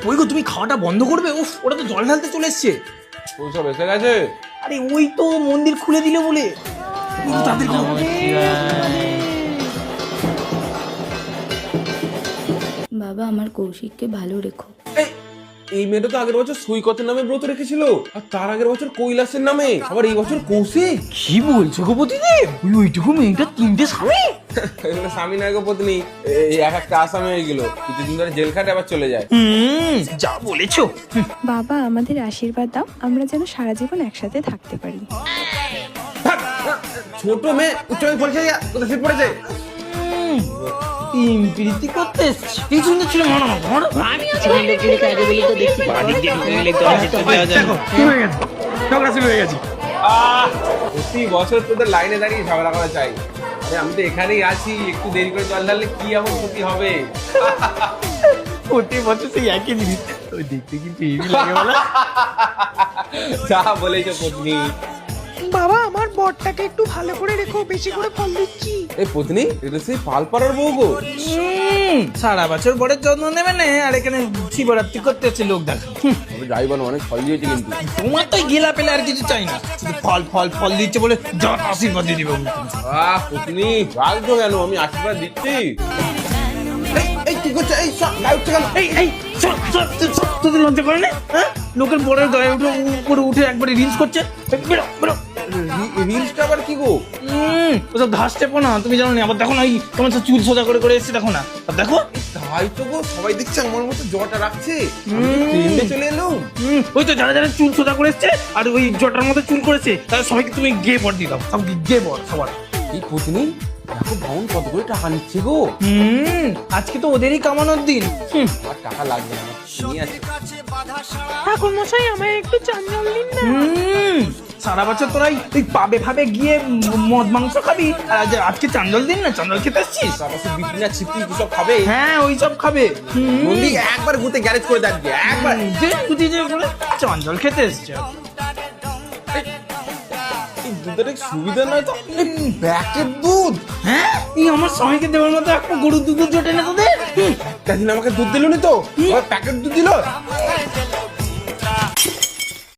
ওই গো, তুমি খাওয়াটা বন্ধ করবে? উফ, ওটা তো জল ঢালতে চলে এসছে। ওইসব এসে গেছে। আরে ওই তো মন্দির খুলে দিলে বলে। তাদের বাবা, আমার কৌশিককে ভালো রেখো। এই মেয়েটা তো আগের বছর সৈকতের নামে ব্রত রেখেছিল, আর তার আগের বছর কৈলাসের নামে, আবার এই বছর কৌশিক। কি বলছো গো প্রতিদেব? ওইটুকু মেয়েটা 3টে স্বামী? এগুলো স্বামী নয় গো পত্নী, এই এক একটা আসামি হয়ে গেল, কিছুদিন ধরে জেল খাটে আবার চলে যায়। যা বলেছো। বাবা, আমাদের আশীর্বাদ দাও, আমরা যেন সারা জীবন একসাথে থাকতে পারি। ছোট মেয়ে উচ্চ পরীক্ষা কোথায় সিট পড়েছে? প্রীতি করতে এসছি। এই সুন্দর ছিল মানো আমি আছি। প্রতি বছর তোদের লাইনে দাঁড়িয়ে ঝগড়া করা চাই। আরে আমি তো এখানেই আছি, একটু দেরি করে জল ঢাললে কি এমন ক্ষতি হবে? প্রতি বছর সেই একই জিনিস। ওই দেখতে কিন্তু হেভি লাগে বলা। যা বলেছো পত্নী। বাবা, আমার বরটাকে একটু ভালো করে রেখো, বেশি করে ফল দিচ্ছি। এই পত্নী, এটা সেই পালপাড়ার বউ গো। সারা বছর বড়ের যত্ন নেবে না, আর এখানে শিবরাত্রি করতে আছে লোক দেখা। আমি যাই বলো, অনেক ফল দিয়েছে কিন্তু। তোমার তো গেলা পেলে আর কিছু চাই না, শুধু ফল ফল ফল দিচ্ছে বলে যত আশীর্বাদ দিয়ে দিবে। পত্নী রাখছো কেন? আমি আশীর্বাদ দিচ্ছি। এই কি করছো? এই গায়ে উঠছে কেন? এই তোদের লজ্জা করে না? হ্যাঁ, লোকের বড়ের গায়ে উঠে উপরে উঠে একবারে রিলস করছে। বেরো বেরো। রিলসটা আবার কি গো? ওসব ঘাস টেপো না, তুমি জানো না। আবার দেখো না, এই তোমার চুল সোজা করে করে এসছে, দেখো না। আর দেখো, তাই তো গো, সবাই দেখছে আমার মতো জটা রাখছে। ট্রেন্ডে চলে এলো। ওই তো যারা যারা চুল সোজা করে এসছে আর ওই জটার মতো চুল করেছে, তারা সবাইকে তুমি গে বর দিয়ে দাও। সব গে বর সবার। এই পত্নী দেখো বাউন কত করে টাকা নিচ্ছে গো। আজকে তো ওদেরই কামানোর দিন। আমার টাকা লাগবে না, নিয়ে আছে। ঠাকুর মশাই, আমায় একটু চাল জল দিন না। সারা বছর তোরাই তুই পাবে ভাবে গিয়ে মদ মাংস খাবি, আর আজকে চান্দল দিন না, চান্দল খেতে আসছিস। তারপর বিপি না ছিপি সব খাবে। হ্যাঁ, ওই সব খাবে। নন্দী একবার গুতে গ্যারেজ করে দেখবে একবার। চান্দল খেতে এসছে। এই দুধের সুবিধা নয় তো, প্যাকেট দুধ। হ্যাঁ, এই আমার স্বামীকে দেওয়ার মতো একটা গরুর দুধ জোটে না তোদের। সেদিন আমাকে দুধ দিল নি তো, প্যাকেট দুধ দিল।